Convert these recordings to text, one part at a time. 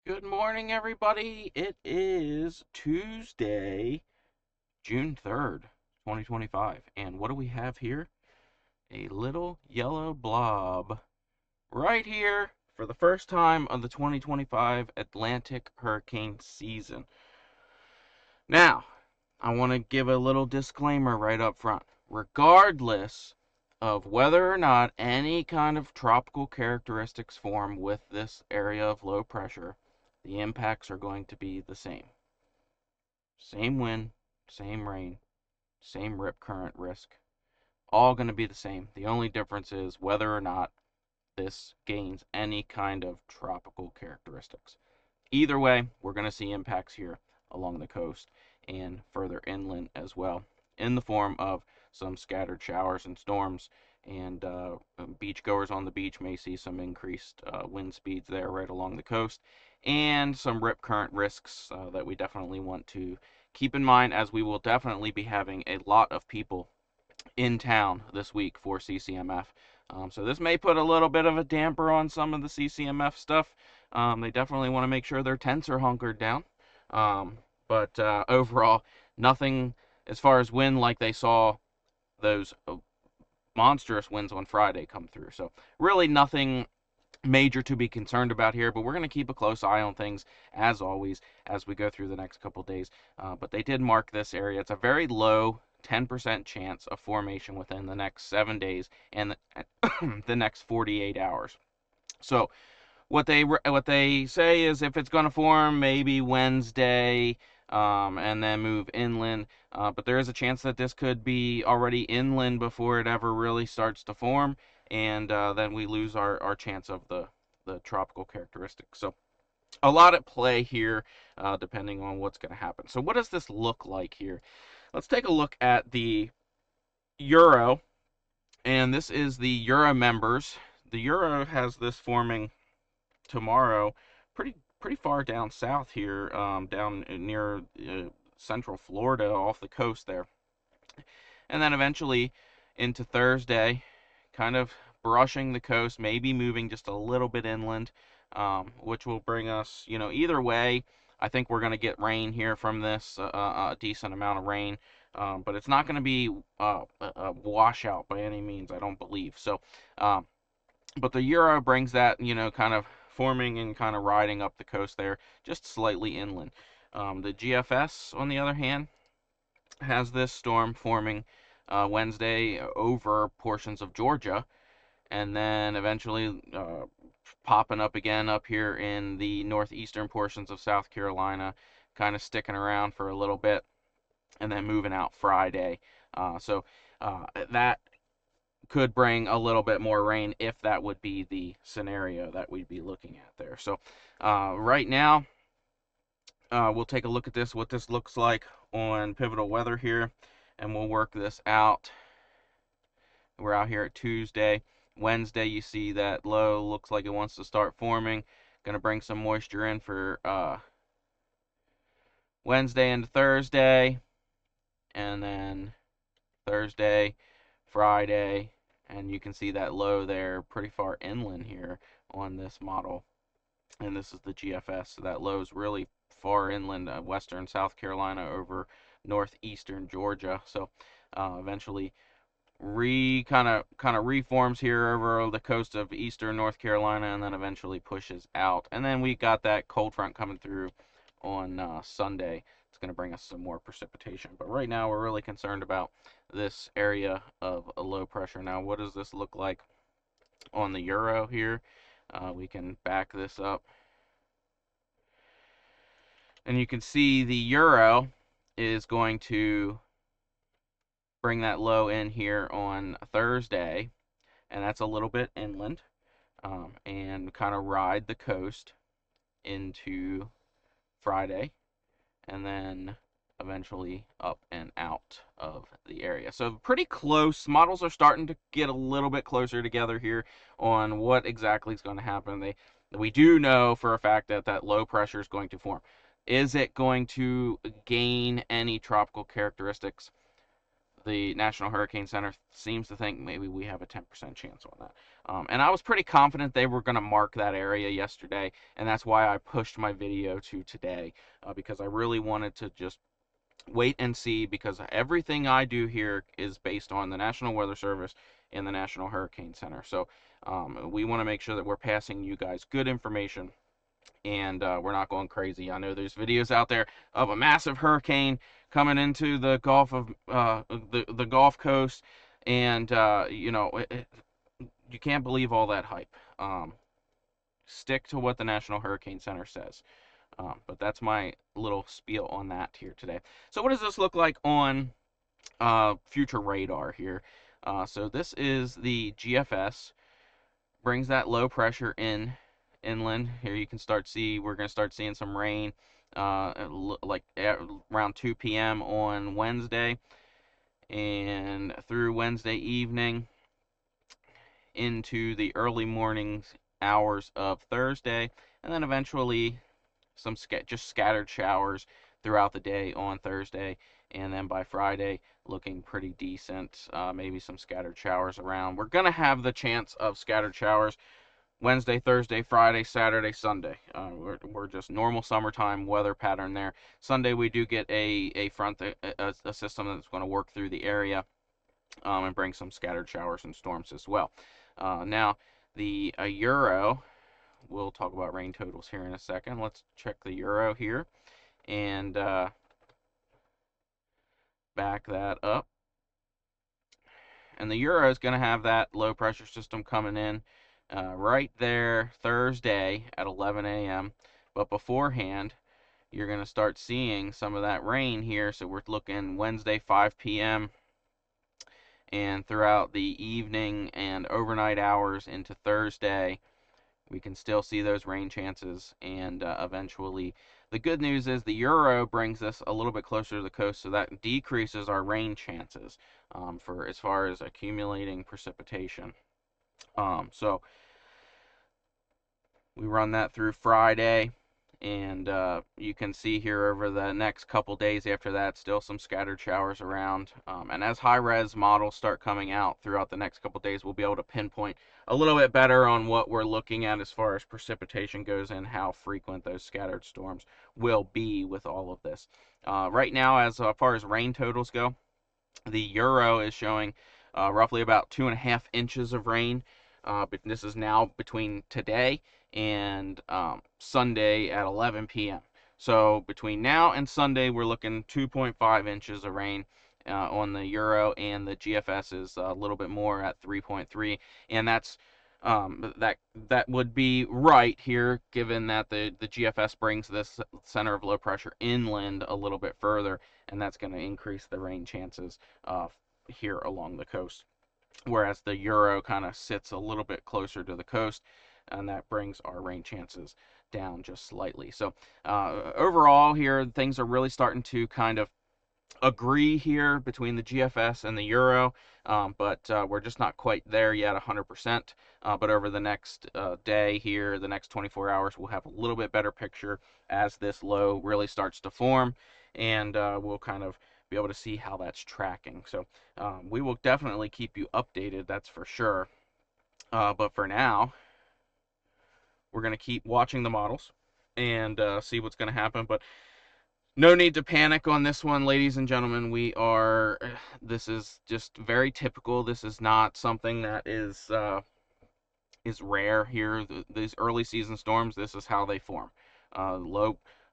Good morning, everybody. It is Tuesday, June 3rd, 2025. And what do we have here? A little yellow blob right here for the first time of the 2025 Atlantic hurricane season. Now, I want to give a little disclaimer right up front. Regardless of whether or not any kind of tropical characteristics form with this area of low pressure, the impacts are going to be the same. Same wind, same rain, same rip current risk. All going to be the same. The only difference is whether or not this gains any kind of tropical characteristics. Either way, we're going to see impacts here along the coast and further inland as well, in the form of some scattered showers and storms. And beachgoers on the beach may see some increased wind speeds there right along the coast, and some rip current risks that we definitely want to keep in mind, as we will definitely be having a lot of people in town this week for CCMF. So this may put a little bit of a damper on some of the CCMF stuff. They definitely want to make sure their tents are hunkered down. But overall, nothing as far as wind like they saw those monstrous winds on Friday come through. So really nothing major to be concerned about here, but we're going to keep a close eye on things as always as we go through the next couple days. But they did mark this area. It's a very low 10% chance of formation within the next 7 days and the next 48 hours. So what they say is if it's going to form maybe Wednesday, and then move inland. But there is a chance that this could be already inland before it ever really starts to form, and then we lose our chance of the tropical characteristics. So a lot at play here, depending on what's going to happen. So what does this look like here? Let's take a look at the Euro, and this is the Euro members. The Euro has this forming tomorrow, pretty far down south here, down near central Florida, off the coast there, and then eventually into Thursday, kind of brushing the coast, maybe moving just a little bit inland, which will bring us, either way. I think we're going to get rain here from this, a decent amount of rain, but it's not going to be a washout by any means, I don't believe. So, but the Euro brings that, kind of forming and kind of riding up the coast there, just slightly inland. The GFS, on the other hand, has this storm forming Wednesday over portions of Georgia, and then eventually popping up again up here in the northeastern portions of South Carolina, kind of sticking around for a little bit, and then moving out Friday. So that could bring a little bit more rain if that would be the scenario that we'd be looking at there. So right now, we'll take a look at what this looks like on pivotal weather here, and we'll work this out. We're out here at Tuesday. Wednesday, you see that low looks like it wants to start forming. Going to bring some moisture in for Wednesday into Thursday, and then Thursday, Friday, and you can see that low there pretty far inland here on this model. And this is the GFS, so that low is really far inland, western South Carolina over northeastern Georgia. So eventually kind of reforms here over the coast of eastern North Carolina, and then eventually pushes out. And then we got that cold front coming through on Sunday. It's going to bring us some more precipitation. But right now we're really concerned about this area of a low pressure. Now, what does this look like on the Euro here? We can back this up, and you can see the Euro is going to bring that low in here on Thursday, and that's a little bit inland, and kind of ride the coast into Friday, and then eventually up and out of the area. So pretty close. Models are starting to get a little bit closer together here on what exactly is going to happen. We do know for a fact that that low pressure is going to form. Is it going to gain any tropical characteristics? the National Hurricane Center seems to think maybe we have a 10% chance on that. And I was pretty confident they were going to mark that area yesterday, and that's why I pushed my video to today, because I really wanted to just wait and see, because everything I do here is based on the National Weather Service and the National Hurricane Center. So we want to make sure that we're passing you guys good information, and we're not going crazy. I know there's videos out there of a massive hurricane coming into the Gulf of the Gulf Coast, and you can't believe all that hype. Stick to what the National Hurricane Center says. But that's my little spiel on that here today. So what does this look like on future radar here? So this is the GFS, brings that low pressure inland. Here you can we're going to start seeing some rain like around 2 p.m. on Wednesday, and through Wednesday evening into the early morning hours of Thursday, and then eventually some just scattered showers throughout the day on Thursday, and then by Friday looking pretty decent. Maybe some scattered showers around. We're going to have the chance of scattered showers Wednesday, Thursday, Friday, Saturday, Sunday. We're just normal summertime weather pattern there. Sunday we do get a front, a system that's going to work through the area and bring some scattered showers and storms as well. Now, the Euro, we'll talk about rain totals here in a second. Let's check the Euro here and back that up. And the Euro is going to have that low pressure system coming in right there Thursday at 11 a.m. But beforehand, you're going to start seeing some of that rain here. So we're looking Wednesday 5 p.m. and throughout the evening and overnight hours into Thursday, we can still see those rain chances. And eventually, the good news is the Euro brings us a little bit closer to the coast, so that decreases our rain chances for as far as accumulating precipitation. So we run that through Friday, and you can see here over the next couple days after that, still some scattered showers around. And as high-res models start coming out throughout the next couple days, we'll be able to pinpoint a little bit better on what we're looking at as far as precipitation goes and how frequent those scattered storms will be with all of this. Right now, as far as rain totals go, the Euro is showing roughly about 2.5 inches of rain. But this is now between today and Sunday at 11 p.m. So between now and Sunday, we're looking 2.5 inches of rain on the Euro, and the GFS is a little bit more at 3.3, and that's that would be right here, given that the GFS brings this center of low pressure inland a little bit further, and that's going to increase the rain chances here along the coast. Whereas the Euro kind of sits a little bit closer to the coast, and that brings our rain chances down just slightly. So overall here, things are really starting to kind of agree here between the GFS and the Euro, but we're just not quite there yet 100%. But over the next day here, the next 24 hours, we'll have a little bit better picture as this low really starts to form, and we'll kind of be able to see how that's tracking. So we will definitely keep you updated, that's for sure. But for now, we're going to keep watching the models and see what's going to happen. But no need to panic on this one, ladies and gentlemen. This is just very typical. This is not something that is rare here. These early season storms, this is how they form.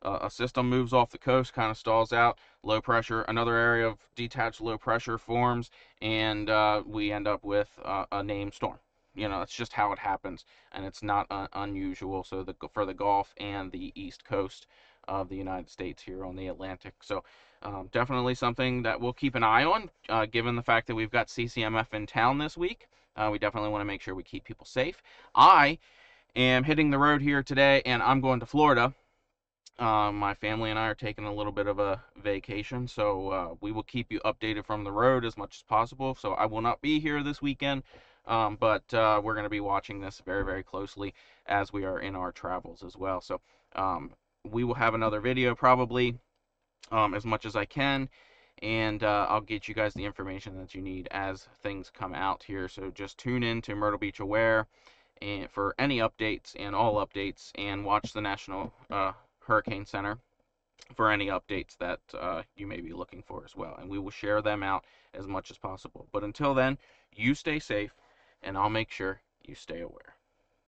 A system moves off the coast, kind of stalls out, low pressure, another area of detached low pressure forms, and we end up with a named storm. It's just how it happens, and it's not unusual. So for the Gulf and the East Coast of the United States here on the Atlantic. So definitely something that we'll keep an eye on, given the fact that we've got CCMF in town this week. We definitely want to make sure we keep people safe. I am hitting the road here today, and I'm going to Florida. My family and I are taking a little bit of a vacation, so we will keep you updated from the road as much as possible. So I will not be here this weekend, but we're going to be watching this very, very closely as we are in our travels as well. So we will have another video probably as much as I can, and I'll get you guys the information that you need as things come out here. So just tune in to Myrtle Beach Aware and for any updates and all updates, and watch the National Hurricane Center for any updates that you may be looking for as well. And we will share them out as much as possible. But until then, you stay safe, and I'll make sure you stay aware.